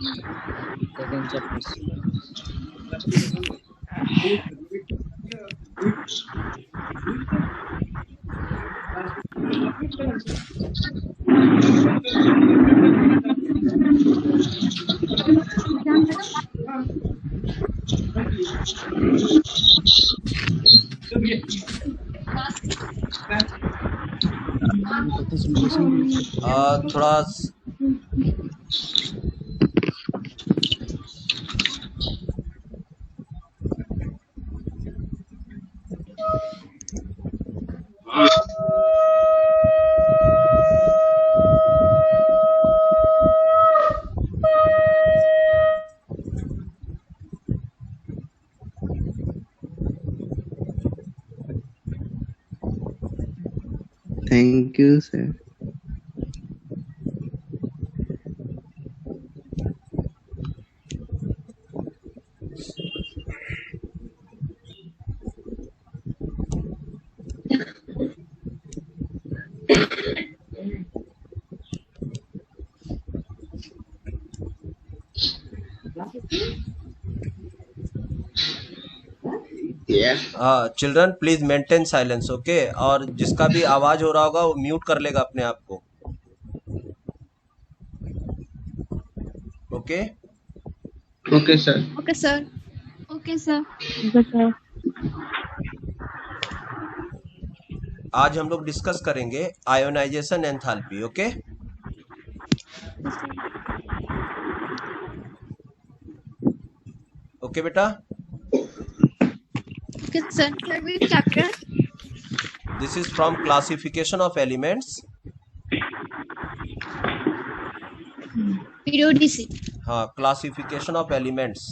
Second chapter. थोड़ा Thank you, sir. Children please maintain silence, okay. और जिसका भी आवाज हो रहा होगा वो म्यूट कर लेगा अपने आप को, okay. Okay, sir. Okay, sir. Okay, sir. आज हम लोग डिस्कस करेंगे आयोनाइजेशन एंथैल्पी, ओके। ओके बेटा, Okay, sir. Which chapter? This is from classification of elements. Periodicity. हाँ, classification of elements.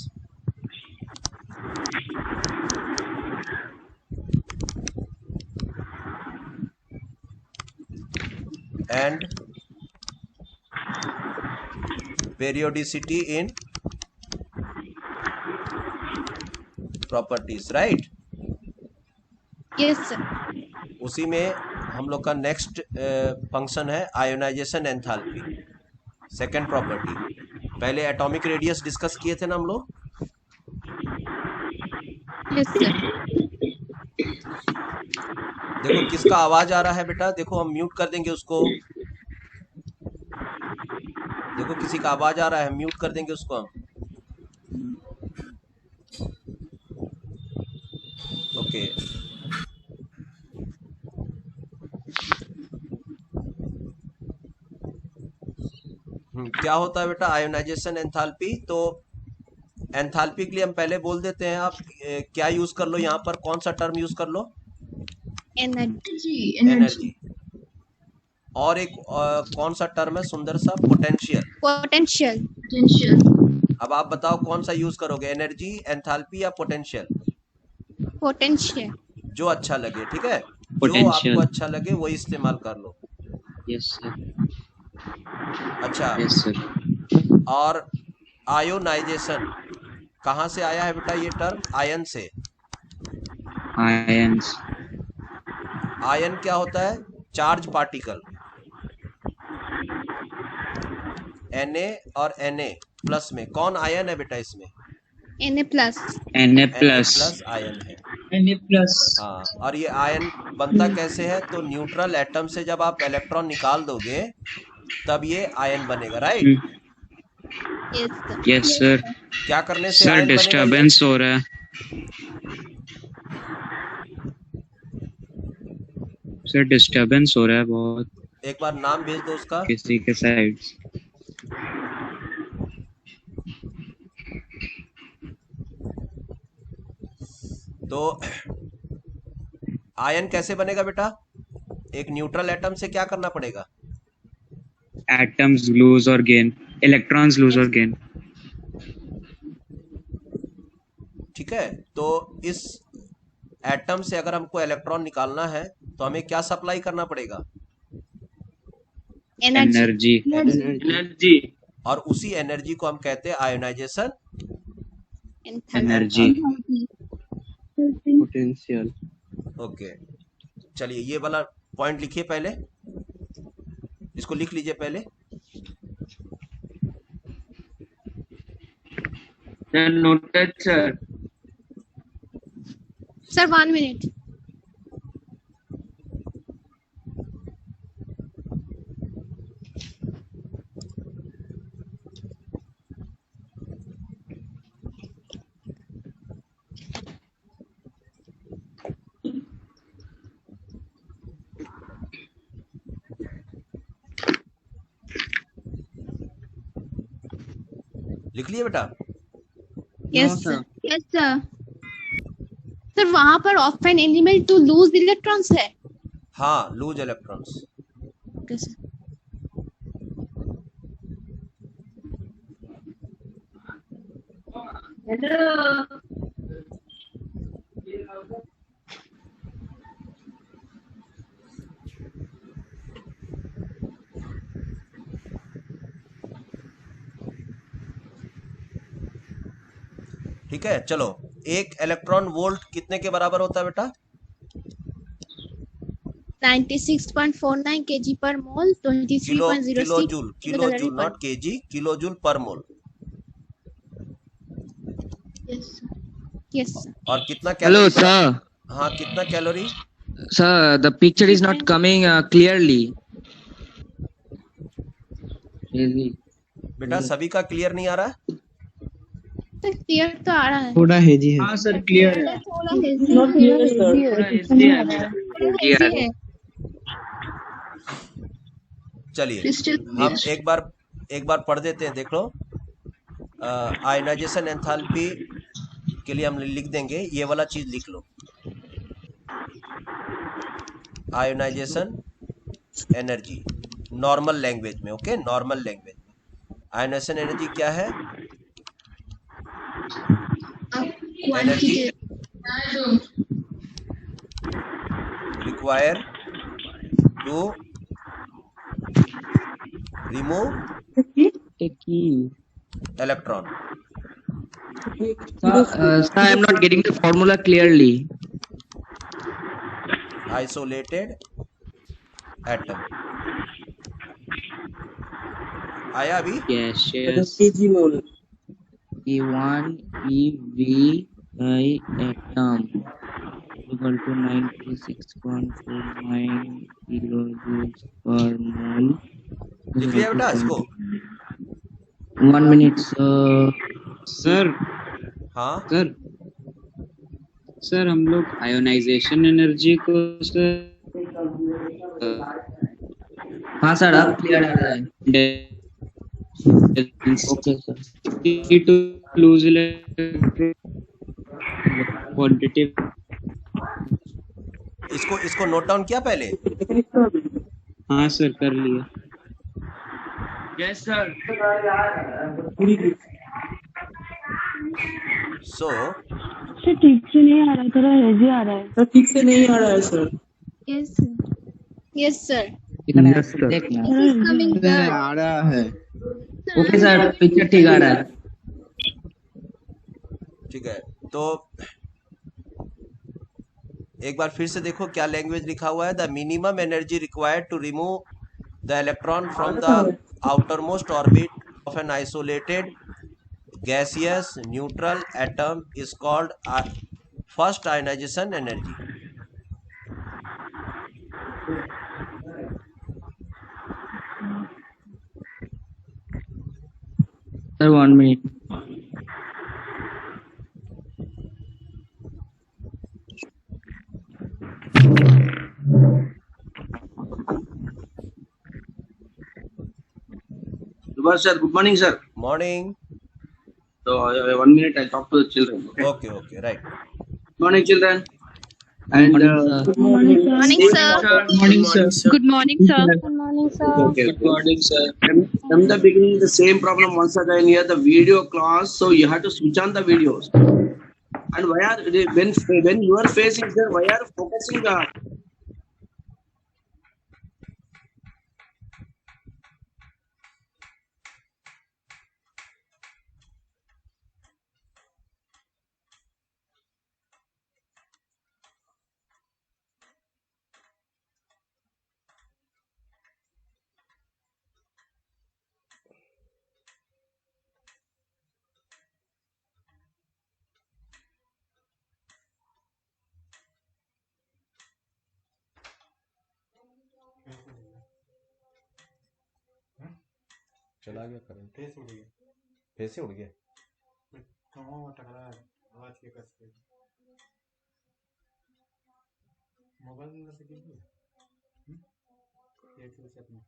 And periodicity in properties, right. Yes, sir. उसी में हम लोग का नेक्स्ट फंक्शन है आयोनाइजेशन एंथैल्पी, सेकंड प्रॉपर्टी। पहले atomic radius discuss किए थे ना हम लोग। Yes, sir. देखो किसका आवाज आ रहा है बेटा, देखो हम म्यूट कर देंगे उसको। देखो किसी का आवाज आ रहा है, म्यूट कर देंगे उसको हम, ओके। क्या होता है बेटा आयोनाइजेशन एंथैल्पी? तो एंथैल्पी के लिए हम पहले बोल देते हैं, आप क्या यूज कर लो यहाँ पर, कौन सा टर्म यूज कर लो? Energy. एनर्जी। और एक कौन सा टर्म है सुंदर सा? पोटेंशियल। Potential. अब आप बताओ कौन सा यूज करोगे, एनर्जी, एंथैल्पी या पोटेंशियल? Potential. जो अच्छा लगे, ठीक है। जो Potential. आपको अच्छा लगे वही इस्तेमाल कर लो। Yes, sir. अच्छा, Yes, sir. और आयोनाइजेशन कहाँ से आया है बेटा ये टर्म? आयन से। Ions. आयन क्या होता है? Charge particle. Na और Na प्लस में कौन आयन है बेटा इसमें? Na plus. Na Na plus. Plus ion है। Na plus. हाँ, और ये आयन बनता कैसे है? तो न्यूट्रल एटम से जब आप इलेक्ट्रॉन निकाल दोगे तब ये आयन बनेगा, right. Yes, sir. Yes, sir. क्या करने से Sir, आयन बनेगा ये? disturbance हो रहा है। Sir, disturbance हो रहा है बहुत एक बार नाम भेज दो उसका। किसी के साइड। तो आयन कैसे बनेगा बेटा? एक न्यूट्रल एटम से क्या करना पड़ेगा? Atoms lose or gain. Electrons lose or gain. ठीक है, तो इस एटम से अगर हमको इलेक्ट्रॉन निकालना है तो हमें क्या सप्लाई करना पड़ेगा? Energy. Energy. और उसी एनर्जी को हम कहते हैं आयोनाइजेशन Energy. Potential. ओके, चलिए ये वाला पॉइंट लिखिए पहले, इसको लिख लीजिए पहले। Noted, sir. Sir, 1 minute. लिख लिए बेटा? Yes, sir. Yes, sir. Sir, वहाँ पर of an element to lose electrons है. हाँ, लूज इलेक्ट्रॉन्स. Okay, sir. ठीक है, चलो. एक इलेक्ट्रॉन वोल्ट कितने के बराबर होता है बेटा? 96.49 kg per mole, 23.06 kilojoule, kilocalorie per. Not KG, kilojoule पर मोल. Yes, sir. Yes, sir. और कितना Hello, कैलोरी? sir. हाँ, कितना calorie? Sir, the picture is not coming clearly. बेटा सभी का क्लियर नहीं आ रहा है? Sir, clear तो आ रहा है. थोड़ा हेजी है. हाँ सर क्लियर है. थोड़ा hazy है. चलिए Crystal हम एक बार पढ़ देते हैं. देख लो, आयोनाइजेशन एंथैल्पी के लिए हम लिख देंगे, ये वाला चीज लिख लो. आयोनाइजेशन एनर्जी नॉर्मल लैंग्वेज में. ओके, नॉर्मल लैंग्वेज में आयोनाइजेशन एनर्जी क्या है? Energy require to remove electron. Sir, I am not getting the formula clearly. Isolated atom. आया अभी? Yes, yes. E1 EV by atom equal to 96.49 kilojoules per mole. लिख लिया बेटा इसको? 1 minute, sir. Sir हाँ, sir हम लोग आयोनाइजेशन एनर्जी को सर हाँ सर, अब क्लियर आ रहा है. Okay, sir. to lose electron quantity. इसको नोट डाउन किया पहले? हाँ सर कर लिया. Yes, sir. सो सर ठीक से नहीं आ रहा है, थोड़ा हेजी आ रहा है. सर ठीक से नहीं आ रहा है sir. Yes, sir. Yes, sir. Yes, sir. देखना. This is coming, sir. आ रहा है. ओके सर, पिक्चर ठीक आ रहा है. ठीक है, तो एक बार फिर से देखो क्या लैंग्वेज लिखा हुआ है. The minimum energy required to remove the electron from the outermost orbit of an isolated gaseous neutral atom is called first ionisation energy. Sir, 1 minute. Subhash sir, good morning sir. Morning. So 1 minute I'll talk to the children. Okay. Okay right. Good morning children. And Good morning, sir. Morning, sir. Morning, sir. Good morning, sir. Good morning, sir. okay. Good morning, sir. From the beginning, the same problem once again here, the video class. So you have to switch on the videos. And why are when your face is there, why are focusing the चला गया current, face उड़ गया, फिर से उड़ गया। कहाँ टकरा है आवाज के कस पे, मोबाइल अंदर से गिर गया। एयरटेल से अपना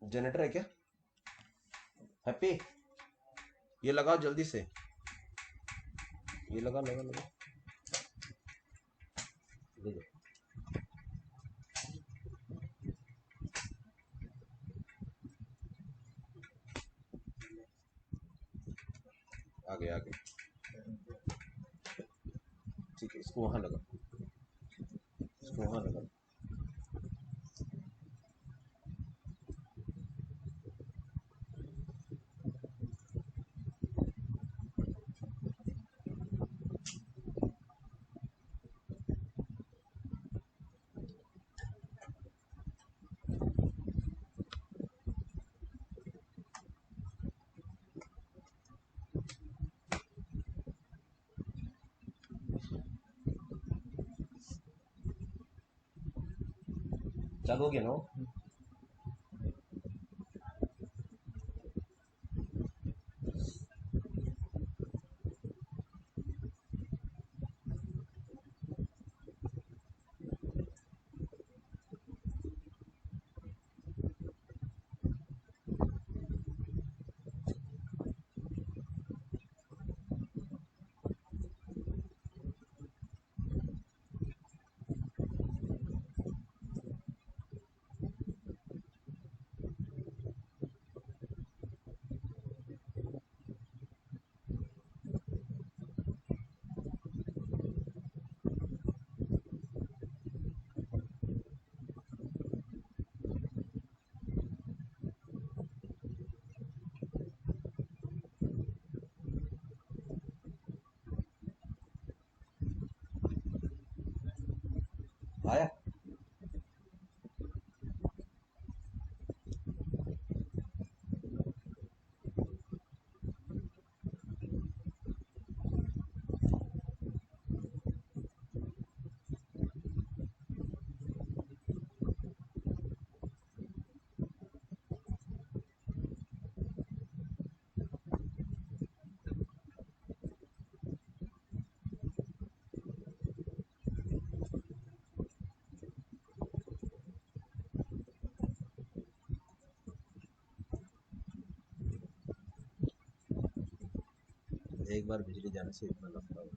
जनरेटर है क्या हैप्पी? ये लगाओ जल्दी से, ये लगा लगा लगा, ले जाओ। आगे आगे, ठीक है, इसको वहां लगा, इसको वहां लगा। चालू हो गया ना? आया? एक बार बिजली जाने से इतना लगता है।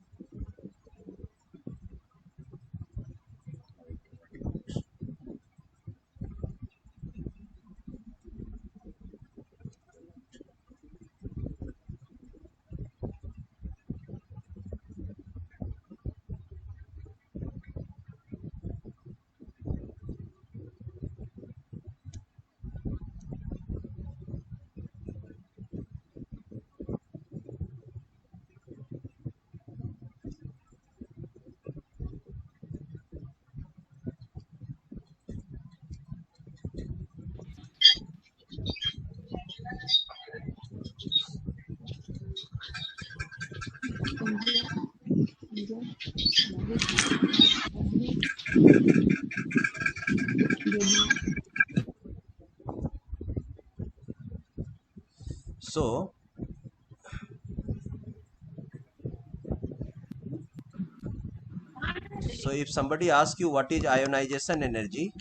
So if somebody asks you what is ionization energy,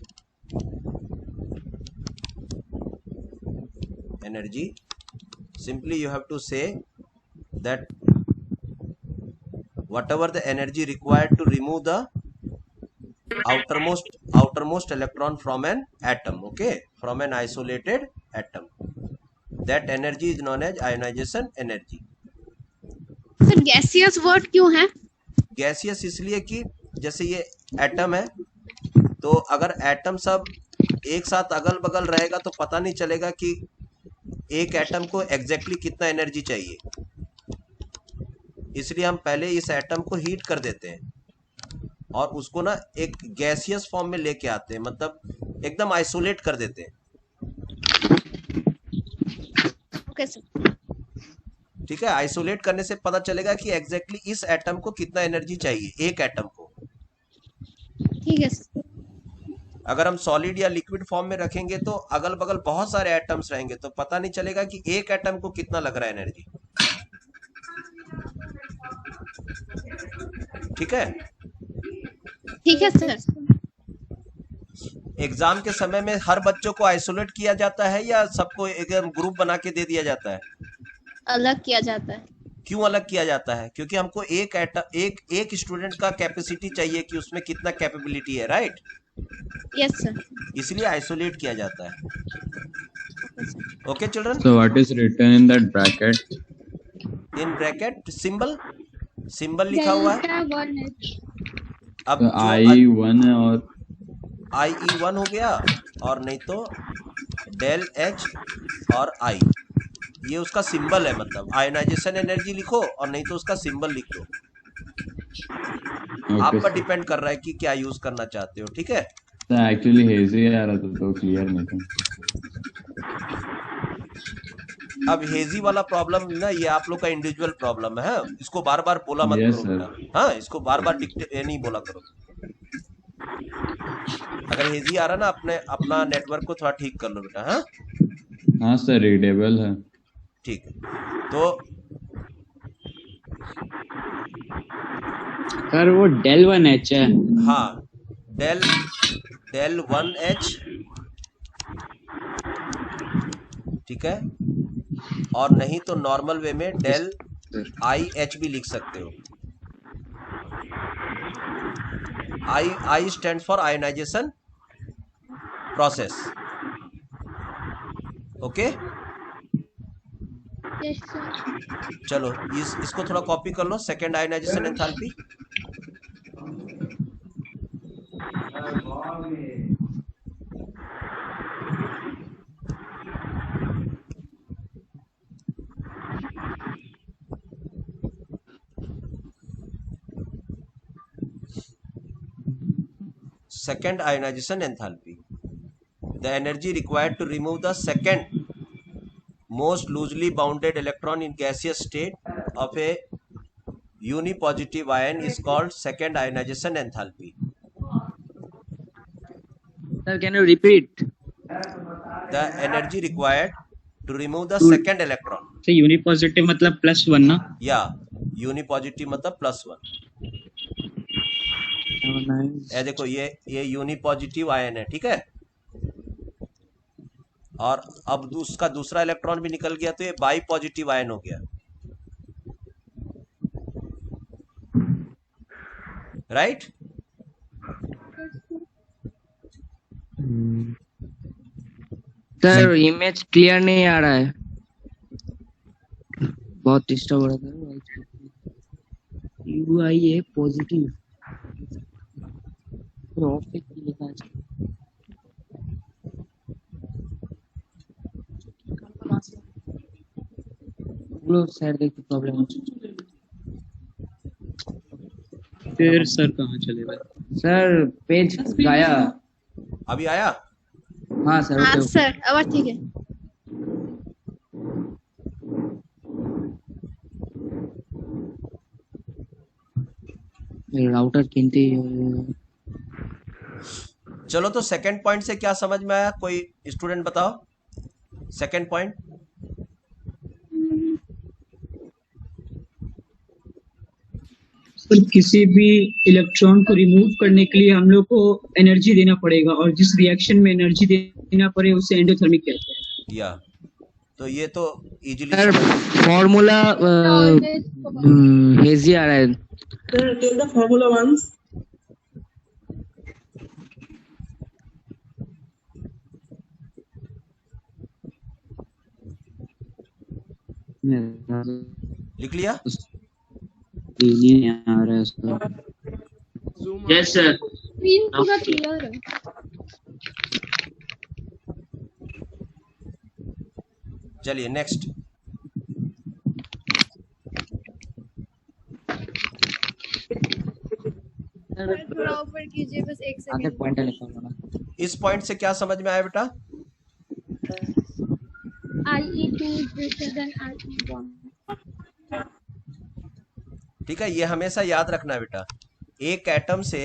simply you have to say that whatever the energy required to remove the outermost electron from an atom. Okay, from an isolated atom. That energy is known as ionization energy. Sir gaseous word क्यों है? Gaseous इसलिए कि जैसे ये atom है, तो अगर atom सब एक साथ अगल बगल रहेगा तो पता नहीं चलेगा कि एक एटम को एग्जैक्टली कितना एनर्जी चाहिए, इसलिए हम पहले इस एटम को हीट कर देते हैं और उसको ना एक गैसियस फॉर्म में लेके आते हैं, मतलब एकदम आइसोलेट कर देते हैं। Okay sir. ठीक है, आइसोलेट करने से पता चलेगा कि एग्जैक्टली इस एटम को कितना एनर्जी चाहिए, एक एटम को। ठीक है सर। अगर हम सॉलिड या लिक्विड फॉर्म में रखेंगे तो अगल बगल बहुत सारे एटम्स रहेंगे, तो पता नहीं चलेगा कि एक एटम को कितना लग रहा है एनर्जी। ठीक है, ठीक है सर। एग्जाम के समय में हर बच्चों को आइसोलेट किया जाता है या सबको एकदम ग्रुप बना के दे दिया जाता है? अलग किया जाता है। क्यों अलग किया जाता है? क्योंकि हमको एक स्टूडेंट का कैपेसिटी चाहिए कि उसमें कितना कैपेबिलिटी है, राइट? Yes sir. इसलिए आइसोलेट किया जाता है। Okay children. So what is written in that bracket? In bracket symbol लिखा हुआ है। अब तो I1 है और IE1 हो गया, और नहीं तो डेल H और I, ये उसका सिंबल है। मतलब आयोनाइजेशन एनर्जी लिखो और नहीं तो उसका सिंबल लिख दो। आप पर डिपेंड कर रहा है कि क्या यूज करना चाहते हो। ठीक है, एक्चुअली हेजी आ रहा था तो क्लियर नहीं था। अब हेजी वाला प्रॉब्लम ना, ये आप लोग का इंडिविजुअल प्रॉब्लम है। इसको बार बार बोला मत Yes, करो बेटा। हाँ, इसको बार बार नहीं बोला करो। अगर हेजी आ रहा ना, अपना नेटवर्क को थोड़ा ठीक कर लो बेटा। हाँ हाँ सर, रीडेबल है। ठीक है, तो सर वो डेल 1H है। हाँ, डेल 1H, ठीक है। और नहीं तो नॉर्मल वे में डेल IH भी लिख सकते हो। I stand for ionization process. Okay, yes sir. चलो इसको थोड़ा कॉपी कर लो। Second ionization enthalpy. Second ionization enthalpy, the energy required to remove the second most loosely bounded electron in gaseous state of a unipositive ion is called second ionization enthalpy. Sir, can you repeat? The energy required to remove the second electron. तो unipositive मतलब +1 ना? या unipositive मतलब +1। ये देखो, ये unipositive ion है। ठीक है, और अब उसका दूसरा इलेक्ट्रॉन भी निकल गया तो ये बाई पॉजिटिव आयन हो गया, राइट? सर इमेज क्लियर नहीं आ रहा है, बहुत डिस्टर्ब हो रहा है। UI है पॉजिटिव, सर देखिए प्रॉब्लम। फिर सर कहाँ चले गए? सर पेज गाया। अभी आया? हाँ सर। हाँ सर, अब ठीक है। राउटर किनती। चलो, तो सेकंड पॉइंट से क्या समझ में आया? कोई स्टूडेंट बताओ सेकंड पॉइंट। सर किसी भी इलेक्ट्रॉन को रिमूव करने के लिए हम लोग को एनर्जी देना पड़ेगा, और जिस रिएक्शन में एनर्जी देना पड़े उसे एंडोथर्मिक कहते हैं। या तो ये तो इजीली सर फॉर्मूला हेजी आ रहा है। Sir, tell the formula once. लिख लिया? नहीं आ रहा है उसका। Yes, sir. स्क्रीन पूरा क्लियर है। चलिए नेक्स्ट। थोड़ा ऊपर कीजिए बस एक आगे सेकंड। पॉइंट लिखा होगा ना। इस पॉइंट से क्या समझ में आया बेटा? IE2 is greater than IE1। ठीक है, ये हमेशा याद रखना है बेटा। एक एटम से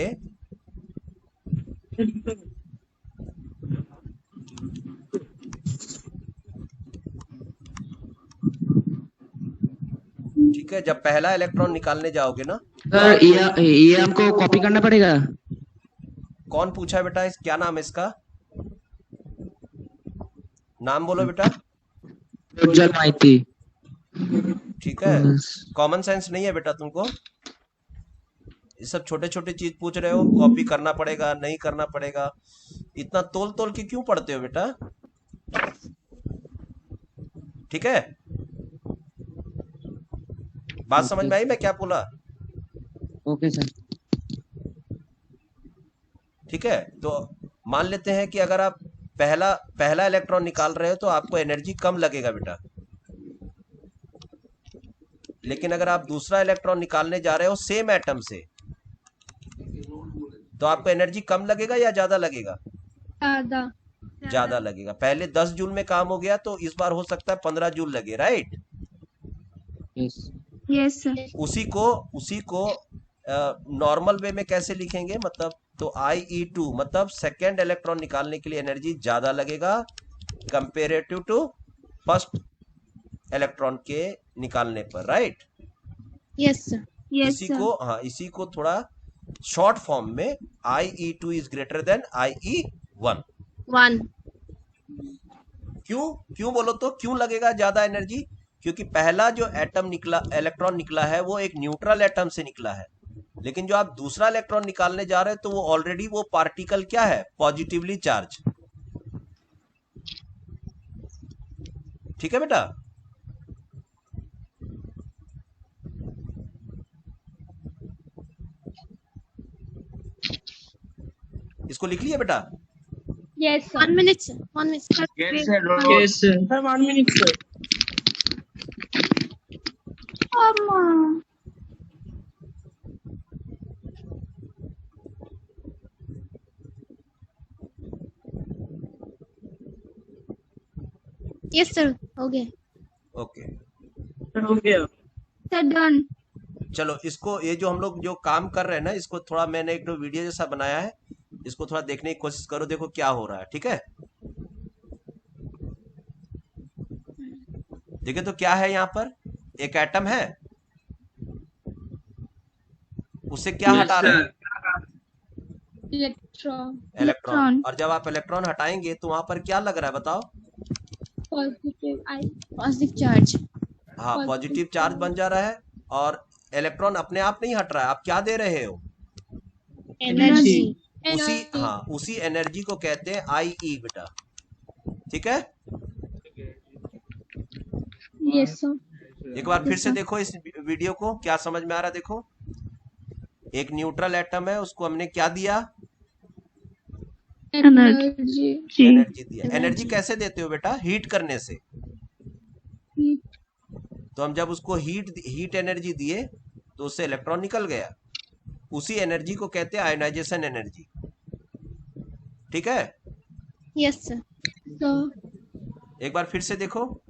ठीक है, जब पहला इलेक्ट्रॉन निकालने जाओगे ना, सर ये हमको कॉपी करना पड़ेगा। कौन पूछा है बेटा? क्या नाम है इसका? नाम बोलो बेटा। प्रज्वल माइती। ठीक है, कॉमन सेंस नहीं है बेटा तुमको? ये सब छोटे छोटे चीज पूछ रहे हो, कॉपी करना पड़ेगा नहीं करना पड़ेगा, इतना तोल तोल के क्यों पढ़ते हो बेटा? ठीक है, बात समझ में आई मैं क्या बोला? Okay sir. ठीक है, तो मान लेते हैं कि अगर आप पहला इलेक्ट्रॉन निकाल रहे हो तो आपको एनर्जी कम लगेगा बेटा, लेकिन अगर आप दूसरा इलेक्ट्रॉन निकालने जा रहे हो सेम एटम से तो आपको एनर्जी कम लगेगा या ज्यादा लगेगा? ज्यादा लगेगा। पहले 10 जूल में काम हो गया तो इस बार हो सकता है 15 जूल लगे, राइट? Yes sir. उसी को नॉर्मल वे में कैसे लिखेंगे? मतलब तो IE2 मतलब सेकेंड इलेक्ट्रॉन निकालने के लिए एनर्जी ज्यादा लगेगा कंपेरेटिव टू फर्स्ट इलेक्ट्रॉन के निकालने पर, राइट? Yes sir. इसी को थोड़ा शॉर्ट फॉर्म में IE2 is greater than IE1। 1। क्यों बोलो तो? क्यों लगेगा ज्यादा एनर्जी? क्योंकि पहला जो इलेक्ट्रॉन निकला है वो एक न्यूट्रल एटम से निकला है, लेकिन जो आप दूसरा इलेक्ट्रॉन निकालने जा रहे हैं तो वो ऑलरेडी वो पार्टिकल क्या है? Positively charge. ठीक है बेटा? इसको लिख लिया बेटा? Yes sir. 1 minute sir, 1 minute. Yes, sir. Yes, sir. Sir, 1 minute, sir. Yes sir, हो गया ओके Sir, हो गया। सर। डन। चलो, इसको ये जो हम लोग जो काम कर रहे हैं ना, इसको थोड़ा मैंने एक वीडियो जैसा बनाया है, इसको थोड़ा देखने की कोशिश करो, देखो क्या हो रहा है। ठीक है, देखिए तो क्या है यहाँ पर? एक एटम है, उसे क्या हटा रहे हैं? इलेक्ट्रॉन। और जब आप इलेक्ट्रॉन हटाएंगे तो वहां पर क्या लग रहा है बताओ? Positive charge. हाँ, पॉजिटिव चार्ज बन जा रहा है और इलेक्ट्रॉन अपने आप नहीं हट रहा है, आप क्या दे रहे हो? एनर्जी। उसी एनर्जी को कहते हैं IE बेटा। ठीक है, यस सर। एक बार फिर से देखो इस वीडियो को, क्या समझ में आ रहा है? देखो, एक न्यूट्रल एटम है, उसको हमने क्या दिया? एनर्जी दिया। एनर्जी कैसे देते हो बेटा? हीट करने से। तो हम जब उसको हीट एनर्जी दिए तो उससे इलेक्ट्रॉन निकल गया, उसी एनर्जी को कहते हैं आयोनाइजेशन एनर्जी। ठीक है? Yes sir. एक बार फिर से देखो,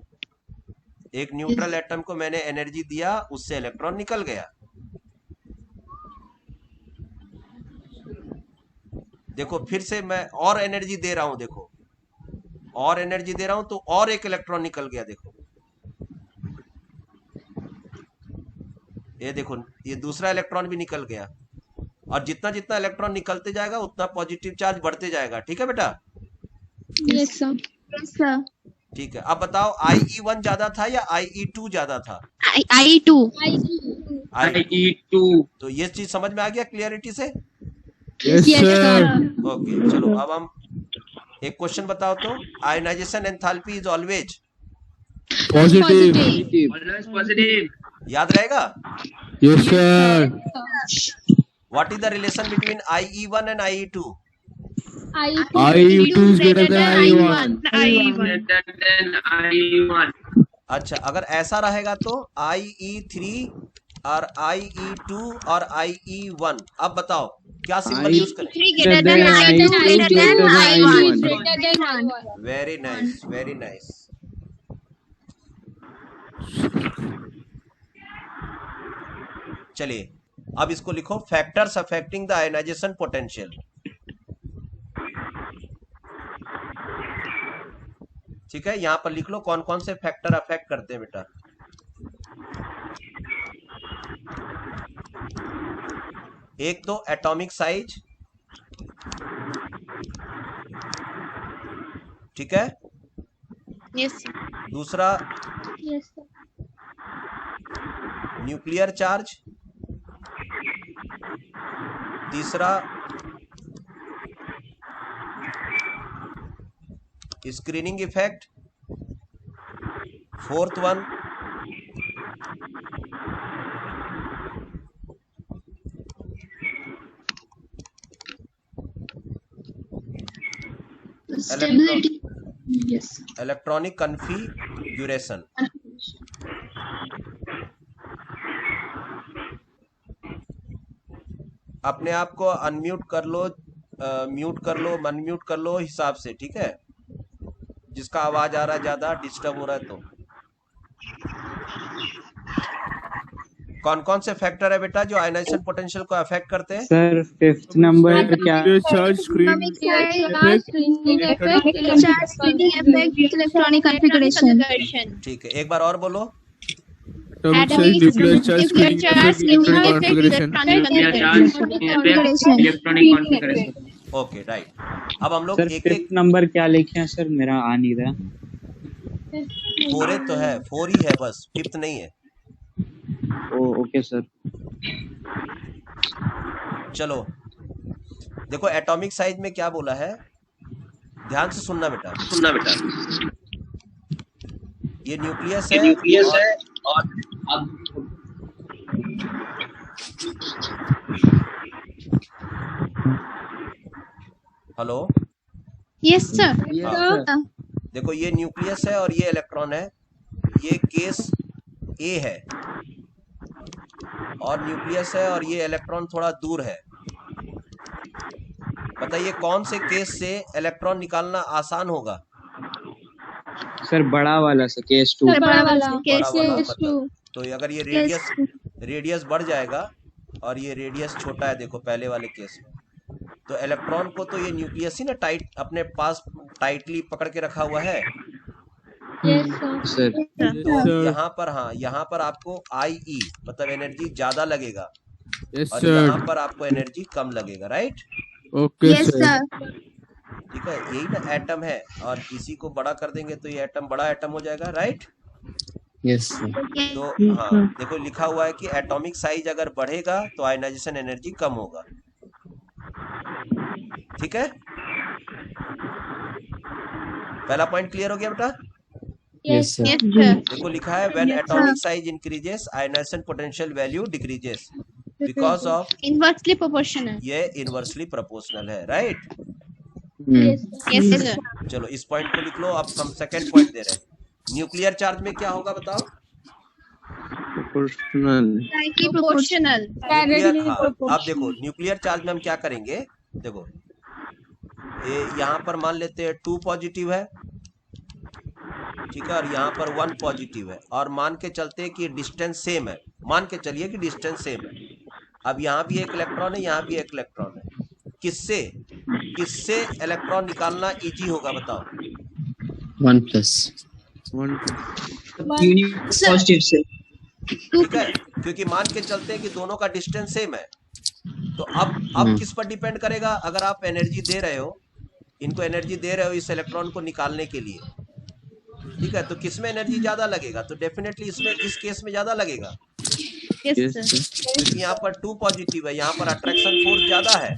एक न्यूट्रल एटम को मैंने एनर्जी दिया, उससे इलेक्ट्रॉन निकल गया। देखो फिर से मैं और एनर्जी दे रहा हूं, देखो और एनर्जी दे रहा हूं तो और एक इलेक्ट्रॉन निकल गया। देखो ये देखो, ये दूसरा इलेक्ट्रॉन भी निकल गया, और जितना जितना इलेक्ट्रॉन निकलते जाएगा उतना पॉजिटिव चार्ज बढ़ते जाएगा। ठीक है बेटा? Yes sir. Yes sir. ठीक है, अब बताओ IE1 ज्यादा था या IE2 ज्यादा था? IE2। तो ये चीज समझ में आ गया क्लियरिटी से? Yes sir. ओके, चलो अब हम एक क्वेश्चन बताओ तो। Ionisation enthalpy is always Positive. Always positive. याद रहेगा? Yes, sir. What is the relation between IE1 and IE2? IE2 is greater than IE1. Greater than I1. अच्छा, अगर ऐसा रहेगा तो IE3 और IE2 और IE1, अब बताओ क्या सिंबल यूज करें? greater than I2 greater than I1. Very nice, very nice. चलिए अब इसको लिखो, factors affecting the ionisation potential. ठीक है, यहां पर लिख लो कौन कौन से फैक्टर अफेक्ट करते हैं बेटा। एक तो एटॉमिक साइज, ठीक है। Yes, sir. दूसरा Yes, sir. न्यूक्लियर चार्ज, तीसरा screening effect, fourth one Stability. Yes. Electronic configuration. अपने आप को अनम्यूट कर लो, म्यूट कर लो, अनम्यूट कर लो हिसाब से, ठीक है। जिसका आवाज आ रहा है ज्यादा, डिस्टर्ब हो रहा है तो। कौन कौन से फैक्टर है बेटा जो आयनाइजेशन पोटेंशियल को अफेक्ट करते हैं? सर 5th नंबर पे क्या? Charge screen Electronic configuration. ठीक है, एक बार और बोलो। atomic size, nuclear charge, screening effect, electronic configuration. Electronic configuration. Okay, right. अब हम लोग सर एक एक 5th नंबर क्या लिखे हैं सर? मेरा आ नहीं रहा। 4 तो है, 4 ही है बस, 5th नहीं है। Okay sir. चलो देखो, एटॉमिक साइज में क्या बोला है, ध्यान से सुनना बेटा। ये न्यूक्लियस है, और हेलो, Yes, sir. देखो ये न्यूक्लियस है और ये इलेक्ट्रॉन है। ये केस ए है और न्यूक्लियस है और ये इलेक्ट्रॉन थोड़ा दूर है। बताइए कौन से केस से इलेक्ट्रॉन निकालना आसान होगा? सर बड़ा वाला सर, केस 2। बड़ा वाला. बड़ा वाला मतलब, तो अगर ये रेडियस बढ़ जाएगा और ये रेडियस छोटा है, देखो पहले वाले केस में, तो इलेक्ट्रॉन को तो ये न्यूक्लियस ही ना टाइट अपने पास टाइटली पकड़ के रखा हुआ है। सर तो यहाँ पर, हाँ यहाँ पर आपको IE मतलब एनर्जी ज्यादा लगेगा Yes, और sir. यहाँ पर आपको एनर्जी कम लगेगा, right? Okay, Yes, sir. sir. ठीक है, यही ना एटम है, और इसी को बड़ा कर देंगे तो ये एटम बड़ा एटम हो जाएगा, राइट? Yes, sir. तो हाँ देखो लिखा हुआ है कि एटॉमिक साइज अगर बढ़ेगा तो आयनाइजेशन एनर्जी कम होगा। ठीक है, पहला पॉइंट क्लियर हो गया बेटा? Yes, sir. Yes, sir. देखो लिखा है when atomic size increases ionisation potential value decreases because of, Inversely proportional. ये इनवर्सली प्रोपोर्शनल है, राइट? Yes, sir. चलो इस पॉइंट को लिख लो। अब हम सेकंड पॉइंट दे रहे हैं, न्यूक्लियर चार्ज में क्या होगा बताओ? Proportional. Slightly proportional. न्यूक्लियर, हाँ अब देखो न्यूक्लियर चार्ज में हम क्या करेंगे, देखो ये यहाँ पर मान लेते हैं 2 पॉजिटिव है, ठीक है, और यहाँ पर 1 पॉजिटिव है, और मान के चलते हैं कि डिस्टेंस सेम है, मान के चलिए कि डिस्टेंस सेम है। अब यहाँ भी एक इलेक्ट्रॉन है, यहाँ भी एक इलेक्ट्रॉन है, किससे इलेक्ट्रॉन निकालना इजी होगा बताओ? 1 plus. पॉजिटिव से। ठीक है, क्योंकि मान के चलते हैं कि दोनों का डिस्टेंस सेम है। तो अब किस पर डिपेंड करेगा? अगर आप एनर्जी दे रहे हो, इनको एनर्जी दे रहे हो इस इलेक्ट्रॉन को निकालने के लिए, ठीक है, तो किसमें एनर्जी ज्यादा लगेगा? तो डेफिनेटली इसमें, इस केस में ज्यादा लगेगा। Yes, Yes, sir. sir. क्योंकि यहाँ पर 2 पॉजिटिव है, यहाँ पर अट्रैक्शन फोर्स ज्यादा है,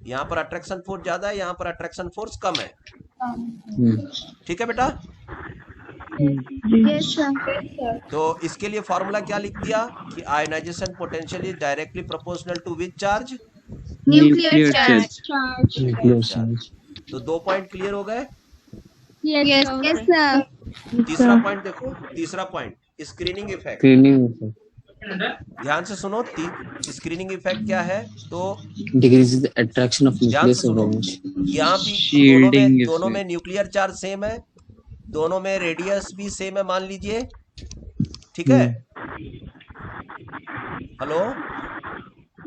यहाँ पर अट्रैक्शन फोर्स ज्यादा है, यहाँ पर अट्रैक्शन फोर्स कम है। ठीक है बेटा? Yes, sir. तो इसके लिए फॉर्मूला क्या लिख दिया कि ionisation potential is directly proportional to which charge? Nuclear charge. तो 2 पॉइंट क्लियर हो गए। Yes, sir. तीसरा पॉइंट देखो, तीसरा पॉइंट स्क्रीनिंग इफेक्ट। Screening ध्यान से सुनो, स्क्रीनिंग इफेक्ट क्या है? तो decreases the attraction of ध्यान nucleus से सुनो, of यहाँ भी Shielding दोनों में effect. न्यूक्लियर चार्ज सेम है, दोनों में रेडियस भी सेम है, मान लीजिए, ठीक है। Hello,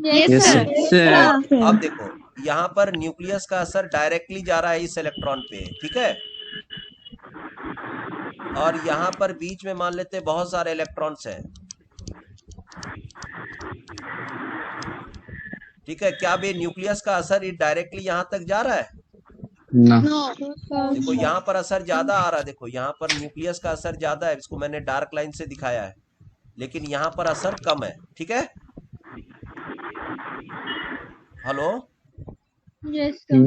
Yes, sir. Sir. अब देखो यहाँ पर न्यूक्लियस का असर डायरेक्टली जा रहा है इस इलेक्ट्रॉन पे, ठीक है, और यहाँ पर बीच में मान लेते हैं बहुत सारे इलेक्ट्रॉन्स हैं, ठीक है। क्या बे न्यूक्लियस का असर डायरेक्टली यहाँ तक जा रहा है? No. देखो यहाँ पर असर ज्यादा आ रहा है, देखो यहाँ पर न्यूक्लियस का असर ज्यादा है, इसको मैंने डार्क लाइन से दिखाया है, लेकिन यहाँ पर असर कम है, ठीक है। Hello, Yes, sir.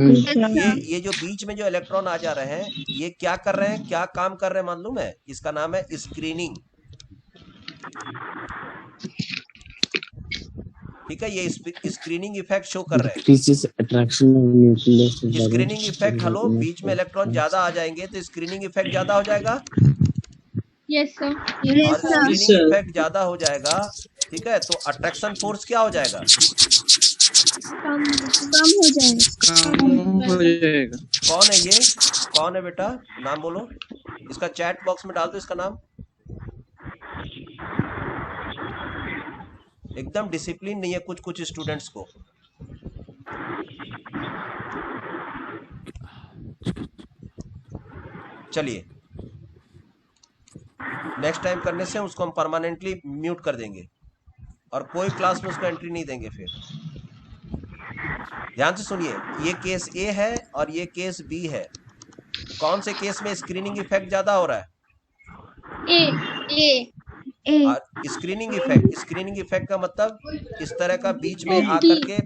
ये जो बीच में जो इलेक्ट्रॉन आ जा रहे हैं, ये क्या कर रहे हैं, क्या काम कर रहे हैं मालूम है? इसका नाम है स्क्रीनिंग, ठीक है। ये स्क्रीनिंग इफेक्ट शो कर रहे हैं। Decreases attraction of nucleus of screening effect, hello, बीच में इलेक्ट्रॉन ज्यादा आ जाएंगे तो स्क्रीनिंग इफेक्ट ज्यादा हो जाएगा, Yes, sir. और स्क्रीनिंग इफेक्ट ज्यादा हो जाएगा, ठीक है, तो अट्रैक्शन फोर्स क्या हो जाएगा? कम हो जाएगा। कम हो जाएगा। कौन है ये? कौन है बेटा? नाम बोलो, इसका चैट बॉक्स में डाल दो इसका नाम। एकदम डिसिप्लिन नहीं है कुछ कुछ स्टूडेंट्स को। चलिए, नेक्स्ट टाइम करने से उसको हम परमानेंटली म्यूट कर देंगे और कोई क्लास में उसको एंट्री नहीं देंगे फिर। ध्यान से सुनिए, ये केस ए है और ये केस बी है। कौन से केस में स्क्रीनिंग इफेक्ट ज्यादा हो रहा है? A. और स्क्रीनिंग इफेक्ट का मतलब इस तरह का बीच में आकर के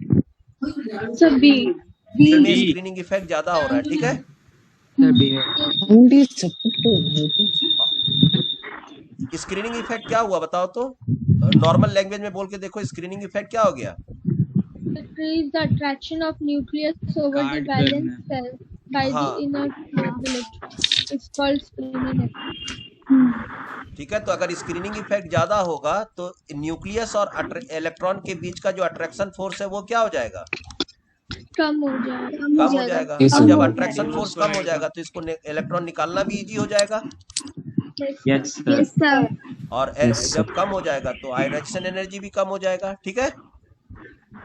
Sir, B. इसमें स्क्रीनिंग इफेक्ट ज्यादा हो रहा है, ठीक है। स्क्रीनिंग इफेक्ट क्या हुआ बताओ तो, नॉर्मल लैंग्वेज में बोल के देखो, स्क्रीनिंग इफेक्ट क्या हो गया? Decrease the attraction of nucleus over the valence cell by the inner mobility. It's called screening effect. ठीक है, तो अगर स्क्रीनिंग इफेक्ट ज्यादा होगा तो न्यूक्लियस और इलेक्ट्रॉन के बीच का जो अट्रैक्शन फोर्स है वो क्या हो जाएगा? कम हो जाएगा। कम हो जाएगा। अब जब अट्रैक्शन फोर्स कम हो जाएगा तो इसको इलेक्ट्रॉन निकालना भी इजी हो जाएगा। Yes, sir. Yes, sir. और जब कम हो जाएगा तो आयोनाइजेशन एनर्जी भी कम हो जाएगा, ठीक है।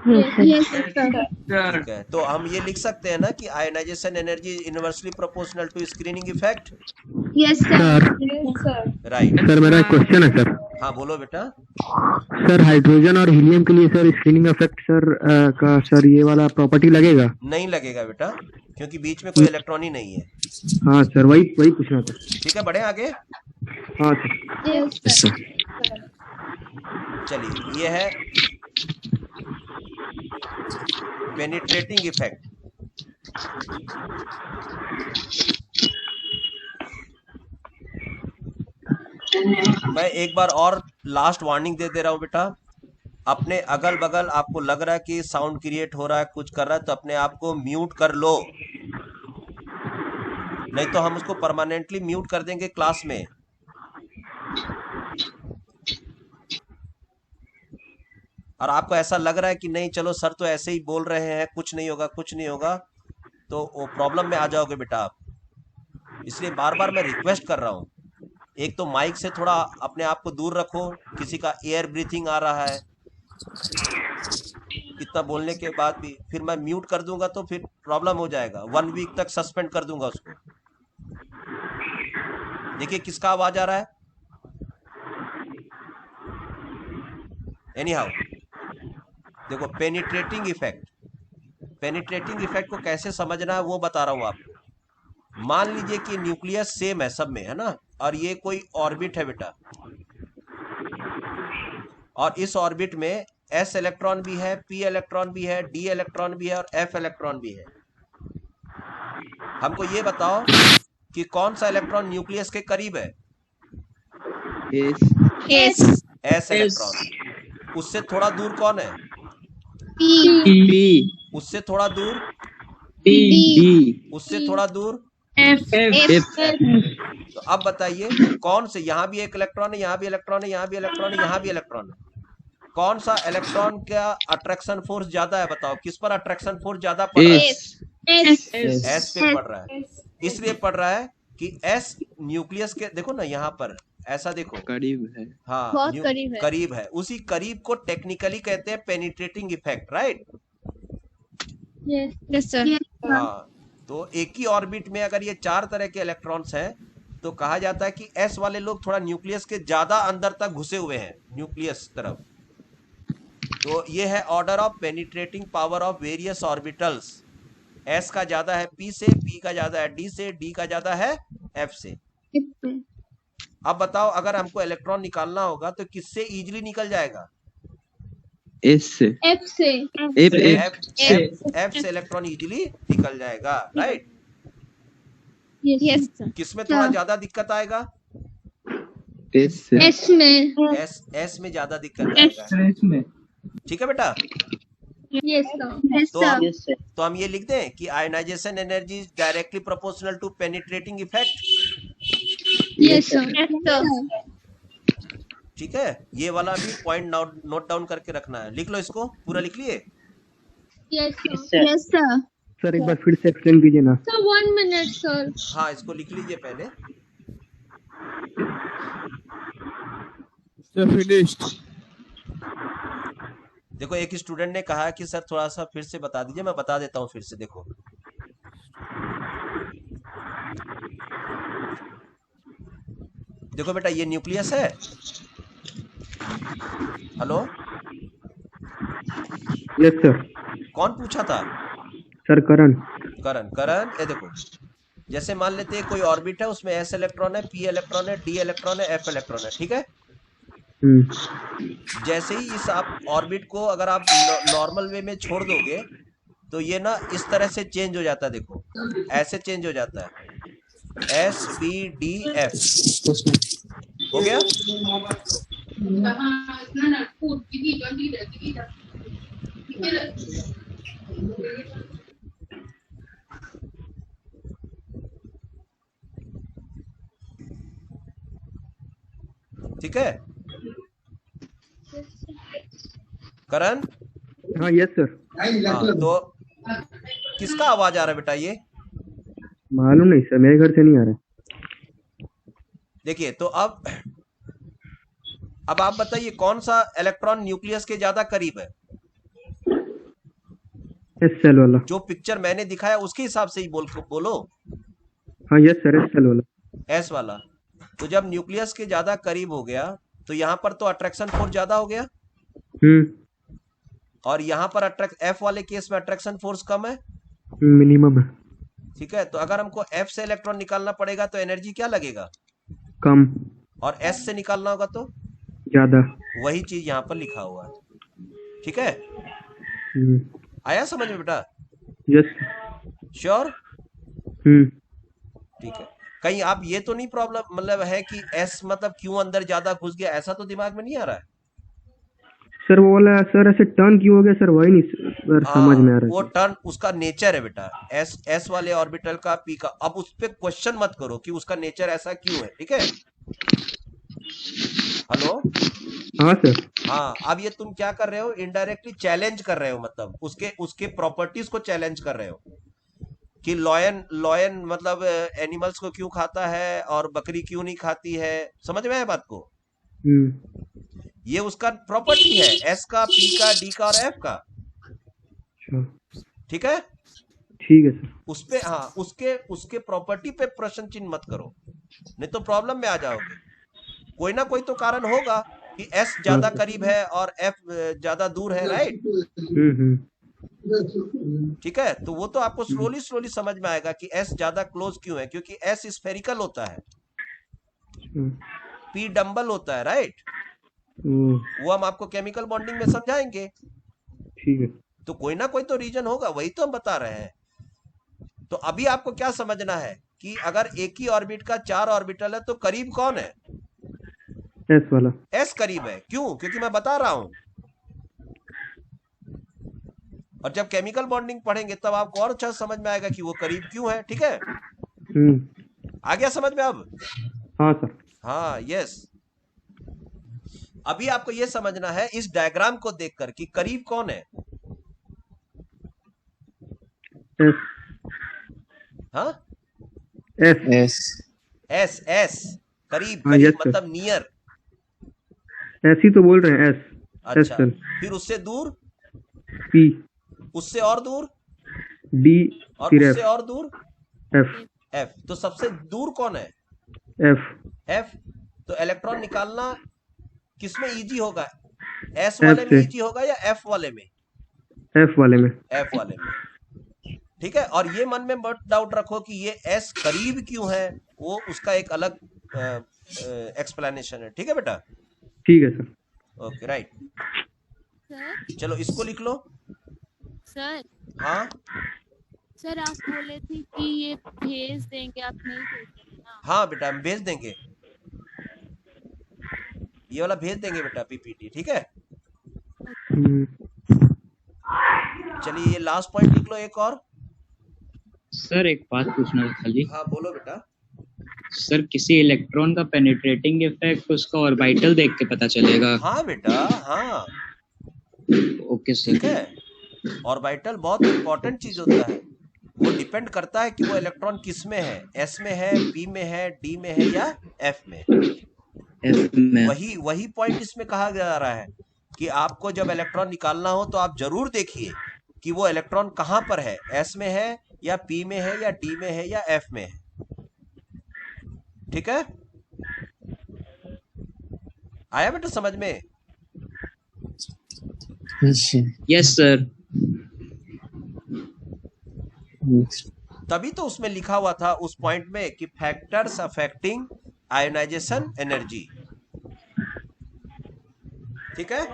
Yes, sir. ठीक है, तो हम ये लिख सकते हैं ना कि ionisation energy inversely proportional to screening effect. Yes, sir. Sir right. Sir मेरा क्वेश्चन है सर। हाँ बोलो बेटा। सर हाइड्रोजन और हीलियम के लिए सर स्क्रीनिंग इफेक्ट सर का सर ये वाला प्रॉपर्टी लगेगा? नहीं लगेगा बेटा, क्योंकि बीच में कोई इलेक्ट्रॉन ही नहीं है। हाँ सर, वही पूछना था। ठीक है, बढ़े आगे। हाँ सर। Yes, sir. चलिए, ये है पेनिट्रेटिंग इफेक्ट। मैं एक बार और लास्ट वार्निंग दे रहा हूं बेटा, अपने अगल बगल आपको लग रहा है कि साउंड क्रिएट हो रहा है, कुछ कर रहा है, तो अपने आप को म्यूट कर लो, नहीं तो हम उसको परमानेंटली म्यूट कर देंगे क्लास में। और आपको ऐसा लग रहा है कि नहीं चलो सर तो ऐसे ही बोल रहे हैं, कुछ नहीं होगा, तो वो प्रॉब्लम में आ जाओगे बेटा आप। इसलिए बार बार मैं रिक्वेस्ट कर रहा हूँ, एक तो माइक से थोड़ा अपने आप को दूर रखो, किसी का एयर ब्रीथिंग आ रहा है, इतना बोलने के बाद भी फिर मैं म्यूट कर दूंगा तो फिर प्रॉब्लम हो जाएगा। 1 वीक तक सस्पेंड कर दूंगा उसको। देखिए किसका आवाज आ रहा है। एनी हाउ, देखो पेनिट्रेटिंग इफेक्ट को कैसे समझना है वो बता रहा हूं आपको। मान लीजिए कि न्यूक्लियस सेम है सब में, है ना, और ये कोई ऑर्बिट है बेटा, और इस ऑर्बिट में s इलेक्ट्रॉन भी है, p इलेक्ट्रॉन भी है, d इलेक्ट्रॉन भी है और f इलेक्ट्रॉन भी है। हमको ये बताओ कि कौन सा इलेक्ट्रॉन न्यूक्लियस के करीब है। S S electron. उससे थोड़ा दूर कौन है? P उससे थोड़ा दूर? D उससे थोड़ा दूर? F तो अब बताइए कौन से, यहाँ भी एक इलेक्ट्रॉन है, यहाँ भी इलेक्ट्रॉन है, यहाँ भी इलेक्ट्रॉन है, यहाँ भी इलेक्ट्रॉन है, कौन सा इलेक्ट्रॉन का अट्रैक्शन फोर्स ज्यादा है? बताओ किस पर अट्रैक्शन फोर्स ज्यादा पड़ रहा है? एस पे पड़ रहा है। इसलिए पड़ रहा है कि एस न्यूक्लियस के, देखो ना यहाँ पर ऐसा देखो, करीब है। हाँ बहुत करीब है। करीब है। उसी करीब को टेक्निकली कहते हैं penetrating effect, right? Yes sir. हाँ, तो एक ही ऑर्बिट में अगर ये 4 तरह के इलेक्ट्रॉन्स हैं तो कहा जाता है कि एस वाले लोग थोड़ा न्यूक्लियस के ज्यादा अंदर तक घुसे हुए हैं, न्यूक्लियस तरफ। तो ये है order of penetrating power of various orbitals. S का ज्यादा है पी से, पी का ज्यादा है डी से, डी का ज्यादा है एफ से। अब बताओ अगर हमको इलेक्ट्रॉन निकालना होगा तो किससे इजीली निकल जाएगा? S से एफ से। एफ से इलेक्ट्रॉन इजीली निकल जाएगा, राइट? Yes sir. किसमें थोड़ा ज्यादा दिक्कत आएगा? S से एस में। एस में ज्यादा दिक्कत आएगा। ठीक है बेटा? Yes sir. तो हम ये लिख दें कि ionisation energy is directly proportional to penetrating effect. Yes sir. ठीक है, ये वाला भी पॉइंट नोट डाउन करके रखना है। लिख लो इसको, पूरा लिख लिए? Yes sir. सर एक बार फिर से एक्सप्लेन कीजिए ना। Sir 1 minute sir. हाँ, इसको लिख लीजिए पहले। देखो एक स्टूडेंट ने कहा कि सर थोड़ा सा फिर से बता दीजिए। मैं बता देता हूँ फिर से। देखो देखो बेटा, ये न्यूक्लियस है। Hello, yes sir. कौन पूछा था? सर करण। करण, ये देखो, जैसे मान लेते हैं कोई ऑर्बिट है, उसमें एस इलेक्ट्रॉन है, पी इलेक्ट्रॉन है, डी इलेक्ट्रॉन है, एफ इलेक्ट्रॉन है, ठीक है? जैसे ही इस आप ऑर्बिट को अगर आप नॉर्मल वे में छोड़ दोगे तो ये ना इस तरह से चेंज हो जाता है। देखो ऐसे चेंज हो जाता है, एस पी डी एफ हो गया। ठीक है करण? हाँ यस सर। हाँ, तो किसका आवाज आ रहा है बेटा? ये मालूम नहीं सर, मेरे घर से नहीं आ रहा। देखिए, तो अब आप बताइए कौन सा इलेक्ट्रॉन न्यूक्लियस के ज्यादा करीब है? एस सेल वाला। जो पिक्चर मैंने दिखाया उसके हिसाब से ही बोलो। हाँ यस सर, एस सेल वाला। एस वाला। तो जब न्यूक्लियस के ज्यादा करीब हो गया तो यहाँ पर तो अट्रैक्शन फोर्स ज्यादा हो गया, और यहाँ पर एफ वाले केस में अट्रैक्शन फोर्स कम है, मिनिमम है। ठीक है, तो अगर हमको एफ से इलेक्ट्रॉन निकालना पड़ेगा तो एनर्जी क्या लगेगा? कम। और एस से निकालना होगा तो ज्यादा। वही चीज यहाँ पर लिखा हुआ है। ठीक है, आया समझ में बेटा? यस। श्योर? ठीक है। कहीं आप ये तो नहीं प्रॉब्लम मतलब है कि एस मतलब क्यों अंदर ज्यादा घुस गया, ऐसा तो दिमाग में नहीं आ रहा है? सर वो वाला सर ऐसे टर्न क्यों हो गया सर, वही नहीं सर समझ में आ रहा है। वो टर्न उसका नेचर है बेटा, एस वाले ऑर्बिटल का, पी का। अब उस पे क्वेश्चन मत करो कि उसका नेचर ऐसा क्यों है, ठीक है? हेलो? हाँ सर। हाँ, अब ये तुम क्या कर रहे हो? इनडायरेक्टली चैलेंज कर रहे हो, मतलब उसके प्रॉपर्टीज को चैलेंज कर रहे हो कि लॉयन मतलब एनिमल्स को क्यों खाता है और बकरी क्यों नहीं खाती है। समझ में आया बात को? ये उसका प्रॉपर्टी है, एस का, पी का, डी का और एफ का। ठीक है? ठीक है सर। उस पे हाँ, उसके प्रॉपर्टी पे प्रश्न चिन्ह मत करो, नहीं तो प्रॉब्लम में आ जाओगे। कोई ना कोई तो कारण होगा कि एस ज्यादा करीब है और एफ ज्यादा दूर है, राइट? ठीक है, तो वो तो आपको स्लोली समझ में आएगा कि एस ज्यादा क्लोज क्यों है, क्योंकि एस स्फेरिकल होता है, पी डंबल होता है, राइट? वो हम आपको केमिकल बॉन्डिंग में समझाएंगे। ठीक है। तो कोई ना कोई तो रीजन होगा, वही तो हम बता रहे हैं। तो अभी आपको क्या समझना है कि अगर एक ही ऑर्बिट का 4 ऑर्बिटल है तो करीब कौन है? एस वाला। एस करीब है, क्यों? क्योंकि मैं बता रहा हूं, और जब केमिकल बॉन्डिंग पढ़ेंगे तब आपको और अच्छा समझ में आएगा कि वो करीब क्यों है। ठीक है, आ गया समझ में अब? हाँ सर। हाँ, यस। अभी आपको ये समझना है इस डायग्राम को देखकर कि करीब कौन है। एस। हाँ, एस एस एस एस करीब, हाँ, करीब yes, sir. मतलब नियर। एस ही तो बोल रहे हैं, एस। अच्छा, सर। फिर उससे दूर, पी। उससे और दूर, डी। और फिर उससे एफ। और दूर, एफ। एफ। तो सबसे दूर कौन है? एफ। एफ। तो इलेक्ट्रॉन निकालना किसमें इजी होगा? एस वाले में से। इजी होगा या एफ वाले में? एफ वाले में। एफ वाले में। ठीक है, और ये मन में मत डाउट रखो कि ये एस करीब क्यों है, वो उसका एक अलग एक्सप्लेनेशन है। ठीक है बेटा? ठीक है सर। Okay, right. सर चलो इसको लिख लो। सर हाँ सर आप बोले थे कि ये भेज देंगे, आप नहीं भेजेंगे ना? हाँ बेटा, हम भेज देंगे, ये वाला भेज देंगे बेटा, पीपीटी। ठीक है, चलिए ये लास्ट पॉइंट लिख लो एक और। सर एक बात पूछना था खाली। हाँ बोलो बेटा। सर किसी इलेक्ट्रॉन का पेनिट्रेटिंग इफेक्ट उसका ऑर्बिटल देख के पता चलेगा? हाँ बेटा, हाँ। Okay sir. ठीक है, ऑर्बिटल बहुत इंपॉर्टेंट चीज होता है। वो डिपेंड करता है कि वो इलेक्ट्रॉन किस में है, एस में है, पी में है, डी में है या एफ में। एफ में। वही पॉइंट इसमें कहा जा रहा है कि आपको जब इलेक्ट्रॉन निकालना हो तो आप जरूर देखिए कि वो इलेक्ट्रॉन कहां पर है, एस में है या पी में है या डी में है या एफ में है। ठीक है, आया बेटा समझ में? Yes sir. तभी तो उसमें लिखा हुआ था उस पॉइंट में कि फैक्टर्स अफेक्टिंग आयोनाइजेशन एनर्जी। ठीक है,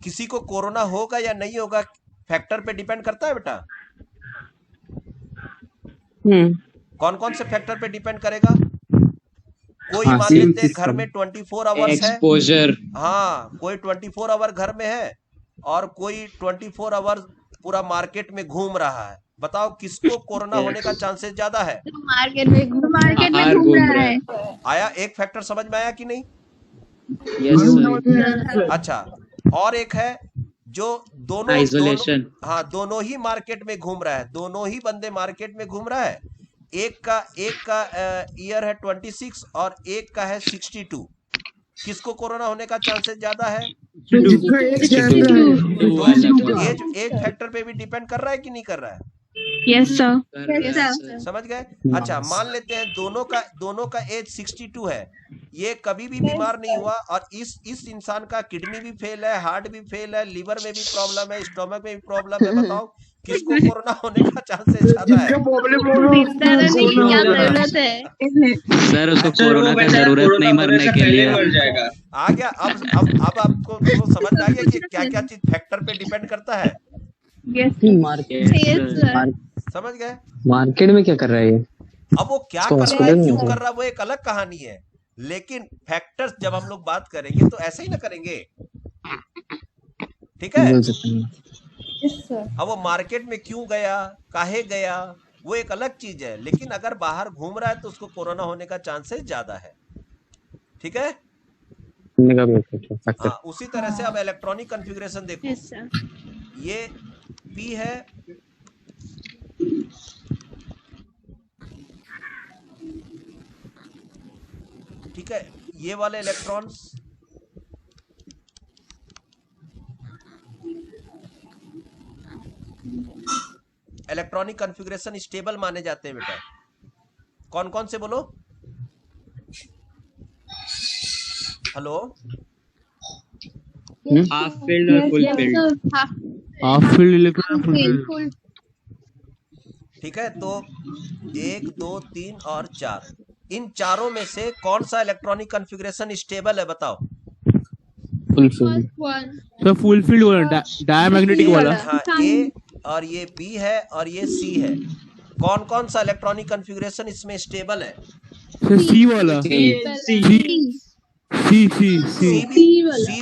किसी को कोरोना होगा या नहीं होगा फैक्टर पे डिपेंड करता है बेटा। कौन कौन से फैक्टर पे डिपेंड करेगा? कोई मान लेते हैं घर में 24 आवर्स है, एक्सपोजर। हाँ, कोई 24 आवर घर में है और कोई 24 आवर पूरा मार्केट में घूम रहा है। बताओ किसको कोरोना होने का चांसेस ज्यादा है? मार्केट में घूम रहा है। आया एक फैक्टर समझ में आया कि नहीं? Yes sir. अच्छा, और एक है जो दोनों आइसोलेशन। हाँ, दोनों ही मार्केट में घूम रहा है, दोनों ही बंदे मार्केट में घूम रहा है। एक का ईयर है 26 और एक का है 62। किसको कोरोना होने का चांसेस ज्यादा है? एज फैक्टर पे भी डिपेंड कर रहा है कि नहीं कर रहा है? Yes sir. समझ गए? अच्छा, मान लेते हैं दोनों का एज 62 है, ये कभी भी बीमार नहीं हुआ और इस इंसान का किडनी भी फेल है, हार्ट भी फेल है, लीवर में भी प्रॉब्लम है, स्टोमक में भी प्रॉब्लम है। बताओ किसको कोरोना होने का चांसेस ज्यादा है? क्या जरूरत है सर, उसको कोरोना का जरूरत नहीं मरने के लिए। आ गया अब आपको समझ में आ गया कि क्या क्या चीज फैक्टर पे डिपेंड करता है? समझ गए? मार्केट में क्या कर रहा है ये? अब वो क्या कर रहा है, क्यों कर रहा है, वो एक अलग कहानी है। लेकिन फैक्टर्स जब हम लोग बात करेंगे तो ऐसे ही ना करेंगे। ठीक है, अब वो मार्केट में क्यों गया, काहे गया, वो एक अलग चीज है। लेकिन अगर बाहर घूम रहा है तो उसको कोरोना होने का चांसेस ज्यादा है। ठीक है, हाँ, उसी तरह से अब इलेक्ट्रॉनिक कॉन्फ़िगरेशन देखो। ये पी है, ठीक है, ये वाले इलेक्ट्रॉन्स इलेक्ट्रॉनिक कॉन्फ़िगरेशन स्टेबल माने जाते हैं बेटा। कौन कौन से बोलो? हेलो, हाफ फील्ड और full field. Half field electron, full field. ठीक है, तो 1 2 3 और 4, इन चारों में से कौन सा इलेक्ट्रॉनिक कॉन्फ़िगरेशन स्टेबल है? बताओ। Full field sir, full field वाला, डायमैग्नेटिक वाला। हाँ, ए और ये बी है और ये सी है। कौन कौन सा इलेक्ट्रॉनिक कॉन्फ़िगरेशन इसमें स्टेबल है? सी वाला सी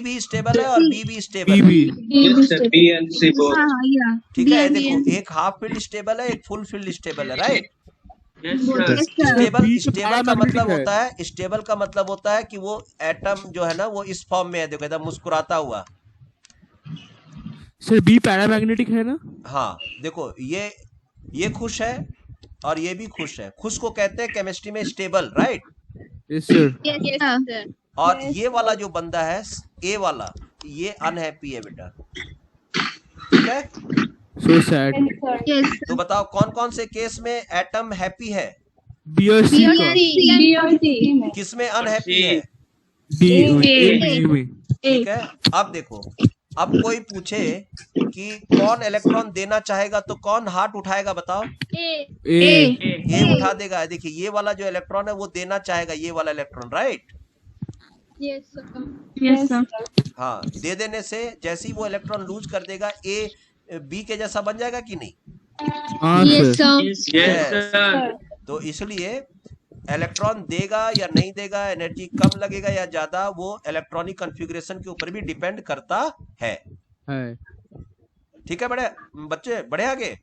भी स्टेबल है और बी भी स्टेबल है। ठीक है, देखो एक हाफ फील्ड स्टेबल है, एक फुल फील्ड स्टेबल है, राइट? स्टेबल का मतलब होता है, स्टेबल का मतलब होता है कि वो एटम जो है ना वो इस फॉर्म में है, देखो एकदम मुस्कुराता हुआ। सर बी पैरामैग्नेटिक है ना? हाँ देखो ये खुश है और ये भी खुश है। खुश को कहते हैं केमिस्ट्री में स्टेबल, राइट? Yes sir. और ये वाला जो बंदा है ए वाला, ये अनहैप्पी है बेटा, ठीक है? So sad. तो बताओ कौन कौन से केस में एटम हैप्पी है? बी और सी का। किसमें अनहैप्पी है? डी में। ठीक है, अब देखो, अब कोई पूछे कि कौन इलेक्ट्रॉन देना चाहेगा तो कौन हाथ उठाएगा बताओ? ए उठा देगा। देखिए ये वाला जो इलेक्ट्रॉन है वो देना चाहेगा, ये वाला इलेक्ट्रॉन, राइट? Yes sir. हाँ, दे देने से जैसे ही वो इलेक्ट्रॉन लूज कर देगा, ए बी के जैसा बन जाएगा कि नहीं? Yes sir. तो इसलिए इलेक्ट्रॉन देगा या नहीं देगा, एनर्जी कम लगेगा या ज्यादा, वो इलेक्ट्रॉनिक कॉन्फ़िगरेशन के ऊपर भी डिपेंड करता है। ठीक है बड़े बच्चे, बढ़े आगे।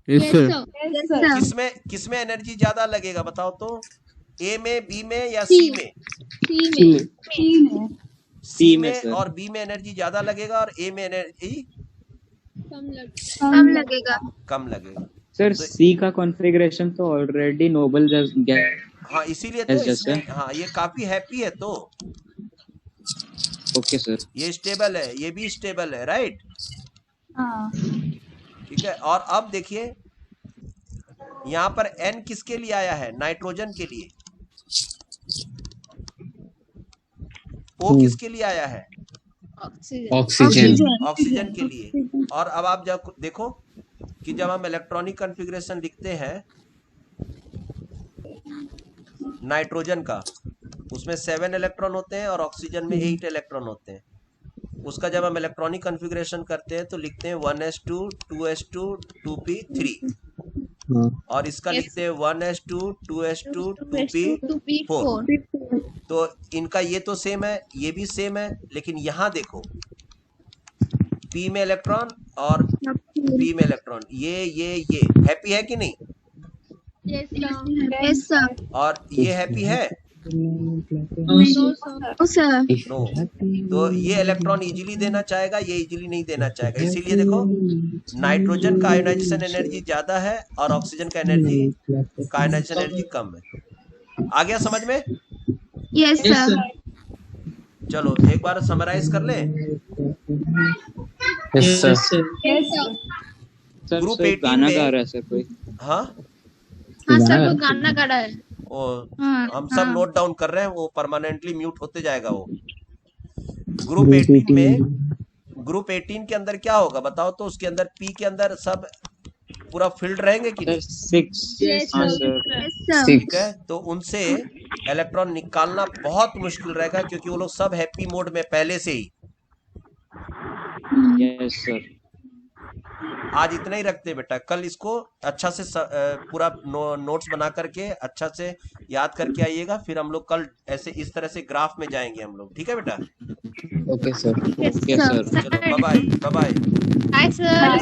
Yes sir. किसमें एनर्जी ज्यादा लगेगा बताओ तो? ए में, बी में या सी में? सी में और बी में एनर्जी ज्यादा लगेगा और ए में एनर्जी कम लगेगा। सर सी का कॉन्फ़िगरेशन तो ऑलरेडी नोबल गैस। हाँ इसीलिए तो इसमें, हाँ ये काफी हैप्पी है तो। Okay sir. ये स्टेबल है, ये भी स्टेबल है, राइट? ठीक है, और अब देखिए यहाँ पर N किसके लिए आया है? नाइट्रोजन के लिए। O किसके लिए आया है? ऑक्सीजन के लिए। और अब आप जब देखो कि जब हम इलेक्ट्रॉनिक कॉन्फ़िगरेशन लिखते हैं नाइट्रोजन का, उसमें 7 इलेक्ट्रॉन होते हैं और ऑक्सीजन में 8 इलेक्ट्रॉन होते हैं। उसका जब हम इलेक्ट्रॉनिक कॉन्फ़िगरेशन करते हैं तो लिखते हैं 1s2 2s2 2p3 और इसका लिखते हैं 1s2 2s2 2p4। तो इनका ये तो सेम है, ये भी सेम है, लेकिन यहाँ देखो p में इलेक्ट्रॉन और p में इलेक्ट्रॉन, ये हैप्पी है कि नहीं? Yes sir. और ये हैप्पी है? नो तो ये इलेक्ट्रॉन इजीली देना चाहेगा, ये इजीली नहीं देना चाहेगा। इसीलिए देखो नाइट्रोजन का आयोनाइजेशन एनर्जी ज्यादा है और ऑक्सीजन का आयोनाइजेशन एनर्जी कम है। आ गया समझ में? Yes sir. चलो एक बार समराइज कर ले। ग्रुप 18 गाना गा रहा है सर कोई? हाँ सर वो गाना गा रहा है। हम सब नोट डाउन कर रहे हैं, वो परमानेंटली म्यूट होते जाएगा वो। ग्रुप 18 में, ग्रुप 18 के अंदर क्या होगा बताओ तो? उसके अंदर पी के अंदर सब पूरा फील्ड रहेंगे कि नहीं? 6। ठीक है, तो उनसे इलेक्ट्रॉन निकालना बहुत मुश्किल रहेगा क्योंकि वो लोग सब हैप्पी मोड में पहले से ही। Yes sir. आज इतना ही रखते हैं बेटा, कल इसको अच्छा से पूरा नोट्स बना करके अच्छा से याद करके आइएगा, फिर हम लोग कल ऐसे इस तरह से ग्राफ में जाएंगे हम लोग। ठीक है बेटा? Okay sir. चलो बाय बाय। Bye sir.